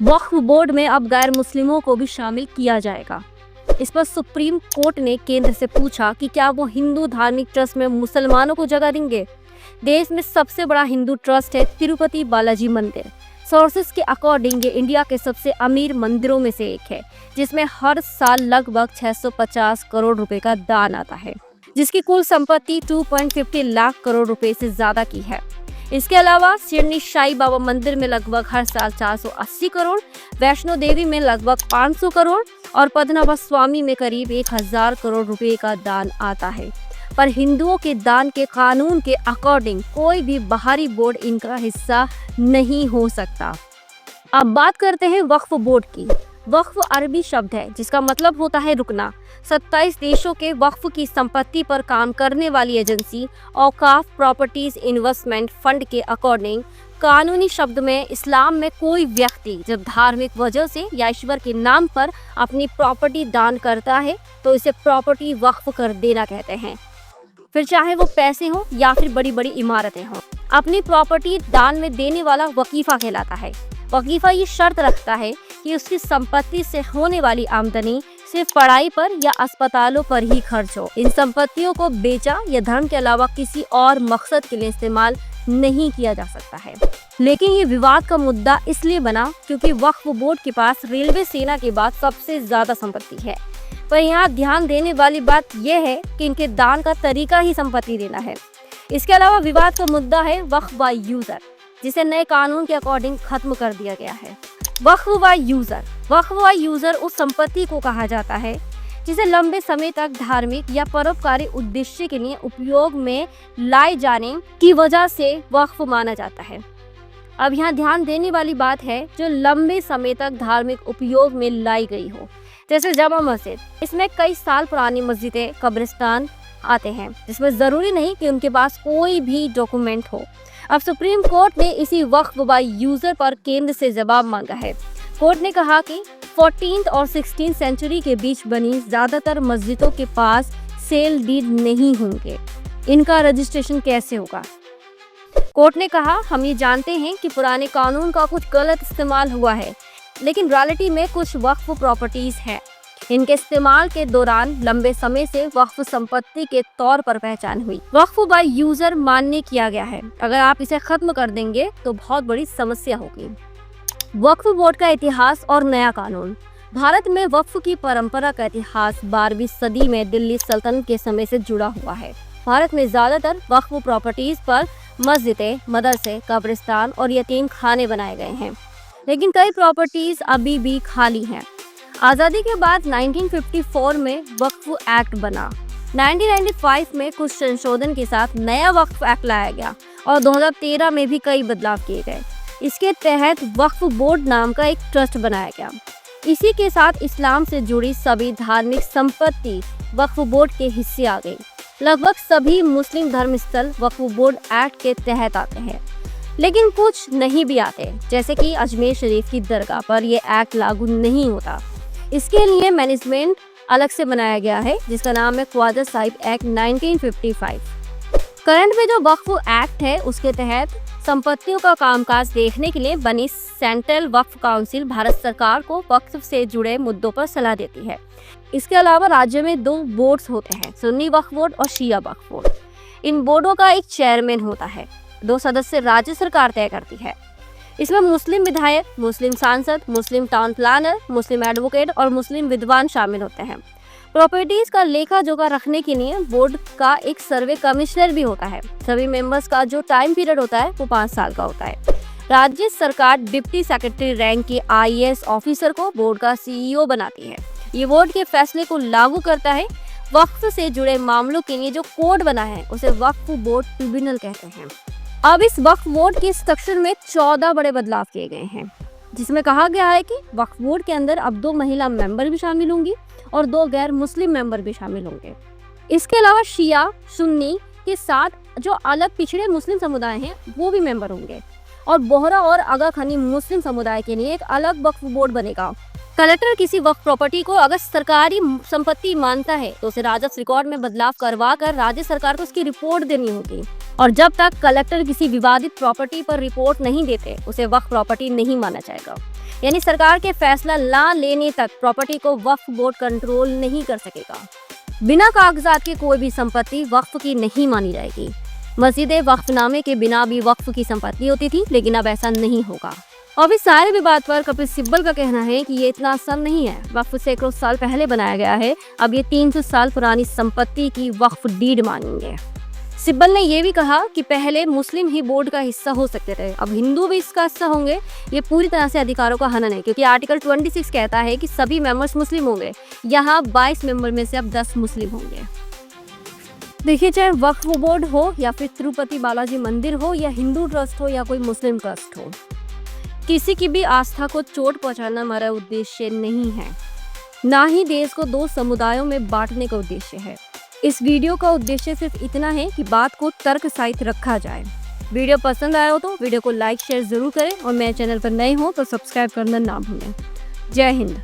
वक्फ board में अब गैर मुस्लिमों को भी शामिल किया जाएगा। इस पर सुप्रीम कोर्ट ने केंद्र से पूछा कि क्या वो हिंदू धार्मिक ट्रस्ट में मुसलमानों को जगह देंगे। देश में सबसे बड़ा हिंदू ट्रस्ट है तिरुपति बालाजी मंदिर। सोर्सेस के अकॉर्डिंग ये इंडिया के सबसे अमीर मंदिरों में से एक है, जिसमें हर साल लगभग 650 करोड़ रुपए का दान आता है, जिसकी कुल संपत्ति 2.50 लाख करोड़ रुपए से ज्यादा की है। इसके अलावा शिरडी साई बाबा मंदिर में लगभग हर साल 480 करोड़, वैष्णो देवी में लगभग 500 करोड़ और पद्मनाभ स्वामी में करीब 1000 करोड़ रुपए का दान आता है। पर हिंदुओं के दान के कानून के अकॉर्डिंग कोई भी बाहरी बोर्ड इनका हिस्सा नहीं हो सकता। अब बात करते हैं वक्फ बोर्ड की। वक्फ अरबी शब्द है जिसका मतलब होता है रुकना। 27 देशों के वक्फ की संपत्ति पर काम करने वाली एजेंसी औकाफ प्रॉपर्टीज इन्वेस्टमेंट फंड के अकॉर्डिंग कानूनी शब्द में इस्लाम में कोई व्यक्ति जब धार्मिक वजह से या ईश्वर के नाम पर अपनी प्रॉपर्टी दान करता है तो इसे प्रॉपर्टी वक्फ कर देना कहते हैं, फिर चाहे वो पैसे हो या फिर बड़ी बड़ी इमारतें हों। अपनी प्रॉपर्टी दान में देने वाला वकीफा कहलाता है। वकीफा ये शर्त रखता है कि उसकी संपत्ति से होने वाली आमदनी सिर्फ पढ़ाई पर या अस्पतालों पर ही खर्च हो। इन संपत्तियों को बेचा या धर्म के अलावा किसी और मकसद के लिए इस्तेमाल नहीं किया जा सकता है। लेकिन ये विवाद का मुद्दा इसलिए बना क्योंकि वक्फ बोर्ड के पास रेलवे सेना के बाद सबसे ज्यादा संपत्ति है। पर यहाँ ध्यान देने वाली बात यह है कि इनके दान का तरीका ही संपत्ति देना है। इसके अलावा विवाद का मुद्दा है वक्फ बाय यूजर, जिसे नए कानून के अकॉर्डिंग खत्म कर दिया गया है। वक्फ बाय यूजर उस संपत्ति को कहा जाता है जिसे लंबे समय तक धार्मिक या परोपकारी उद्देश्य के लिए उपयोग में लाए जाने की वजह से वक्फ माना जाता है। अब यहाँ ध्यान देने वाली बात है जो लंबे समय तक धार्मिक उपयोग में लाई गई हो, जैसे जामा मस्जिद। इसमें कई साल पुरानी मस्जिदें, कब्रिस्तान आते हैं, जिसमें जरूरी नहीं कि उनके पास कोई भी डॉक्यूमेंट हो। अब सुप्रीम कोर्ट ने इसी वक्फ बाय यूजर पर केंद्र से जवाब मांगा है। कोर्ट ने कहा कि 14th और 16th सेंचुरी के बीच बनी ज्यादातर मस्जिदों के पास सेल डीड नहीं होंगे, इनका रजिस्ट्रेशन कैसे होगा। कोर्ट ने कहा हम ये जानते हैं कि पुराने कानून का कुछ गलत इस्तेमाल हुआ है, लेकिन रियलिटी में कुछ वक्फ प्रॉपर्टीज हैं। इनके इस्तेमाल के दौरान लंबे समय से वक्फ संपत्ति के तौर पर पहचान हुई। वक्फ बाय यूजर मान्य किया गया है। अगर आप इसे खत्म कर देंगे तो बहुत बड़ी समस्या होगी। वक्फ बोर्ड का इतिहास और नया कानून। भारत में वक्फ की परंपरा का इतिहास 12वीं सदी में दिल्ली सल्तनत के समय से जुड़ा हुआ है। भारत में ज्यादातर वक्फ प्रॉपर्टीज पर मस्जिदें, मदरसे, कब्रिस्तान और यतीम खाने बनाए गए हैं, लेकिन कई प्रॉपर्टीज अभी भी खाली हैं। आज़ादी के बाद 1954 में वक्फ एक्ट बना। 1995 में कुछ संशोधन के साथ नया वक्फ एक्ट लाया गया और 2013 में भी कई बदलाव किए गए। इसके तहत वक्फ बोर्ड नाम का एक ट्रस्ट बनाया गया। इसी के साथ इस्लाम से जुड़ी सभी धार्मिक संपत्ति वक्फ बोर्ड के हिस्से आ गई। लगभग सभी मुस्लिम धर्मस्थल वक्फ बोर्ड एक्ट के तहत आते हैं, लेकिन कुछ नहीं भी आते, जैसे कि अजमेर शरीफ की दरगाह पर यह एक्ट लागू नहीं होता। इसके लिए मैनेजमेंट अलग से बनाया गया है, जिसका नाम है ख्वाजा साहिब एक्ट 1955। करंट में जो वक्फ एक्ट है उसके तहत संपत्तियों का कामकाज देखने के लिए बनी सेंट्रल वक्फ काउंसिल भारत सरकार को वक्फ से जुड़े मुद्दों पर सलाह देती है। इसके अलावा राज्य में 2 बोर्ड्स होते हैं, सुन्नी वक्फ बोर्ड और शिया वक्फ बोर्ड। इन बोर्डों का एक चेयरमैन होता है। 2 सदस्य राज्य सरकार तय करती है। इसमें मुस्लिम विधायक, मुस्लिम सांसद, मुस्लिम टाउन प्लानर, मुस्लिम एडवोकेट और मुस्लिम विद्वान शामिल होते हैं। प्रॉपर्टीज का लेखा जोखा रखने के लिए बोर्ड का एक सर्वे कमिश्नर भी होता है। सभी मेंबर्स का जो टाइम पीरियड होता है वो 5 साल का होता है। राज्य सरकार डिप्टी सेक्रेटरी रैंक के IAS ऑफिसर को बोर्ड का CEO बनाती है। ये बोर्ड के फैसले को लागू करता है। वक्फ से जुड़े मामलों के लिए जो कोड बना है उसे वक्फ बोर्ड ट्रिब्यूनल कहते हैं। अब इस वक्फ बोर्ड के स्ट्रक्चर में 14 बड़े बदलाव किए गए हैं, जिसमें कहा गया है कि वक्फ बोर्ड के अंदर अब 2 महिला मेंबर भी शामिल होंगी और 2 गैर मुस्लिम मेंबर भी शामिल होंगे। इसके अलावा शिया, सुन्नी के साथ जो अलग पिछड़े मुस्लिम समुदाय हैं वो भी मेंबर होंगे और बोहरा और आगा खनी मुस्लिम समुदाय के लिए एक अलग वक्फ बोर्ड बनेगा। कलेक्टर किसी वक्फ प्रॉपर्टी को अगर सरकारी संपत्ति मानता है तो उसे राजस्व रिकॉर्ड में बदलाव करवा कर राज्य सरकार को उसकी रिपोर्ट देनी होगी, और जब तक कलेक्टर किसी विवादित प्रॉपर्टी पर रिपोर्ट नहीं देते उसे वक्फ प्रॉपर्टी नहीं माना जाएगा। यानी सरकार के फैसला ना लेने तक प्रॉपर्टी को वक्फ बोर्ड कंट्रोल नहीं कर सकेगा। बिना कागजात के कोई भी संपत्ति वक्फ की नहीं मानी जाएगी। मस्जिदें वक्फनामे के बिना भी वक्फ की संपत्ति होती थी, लेकिन अब ऐसा नहीं होगा। और इस सारे विवाद पर कपिल सिब्बल का कहना है कि ये इतना आसान नहीं है। वक्फ सैकड़ों साल पहले बनाया गया है, अब ये 300 साल पुरानी संपत्ति की वक्फ डीड मांगेंगे। सिब्बल ने यह भी कहा कि पहले मुस्लिम ही बोर्ड का हिस्सा हो सकते थे, अब हिंदू भी इसका हिस्सा होंगे। ये पूरी तरह से अधिकारों का हनन है, क्योंकि आर्टिकल 26 कहता है कि सभी मेंबर्स मुस्लिम होंगे। यहाँ 22 मेंबर में से अब 10 मुस्लिम होंगे। देखिए, चाहे वक्फ बोर्ड हो या फिर तिरुपति बालाजी मंदिर हो या हिंदू ट्रस्ट हो या कोई मुस्लिम ट्रस्ट हो, किसी की भी आस्था को चोट पहुंचाना हमारा उद्देश्य नहीं है, ना ही देश को 2 समुदायों में बांटने का उद्देश्य है। इस वीडियो का उद्देश्य सिर्फ इतना है कि बात को तर्क सहित रखा जाए। वीडियो पसंद आया हो तो वीडियो को लाइक शेयर जरूर करें और मेरे चैनल पर नए हो तो सब्सक्राइब करना ना भूलें। जय हिंद।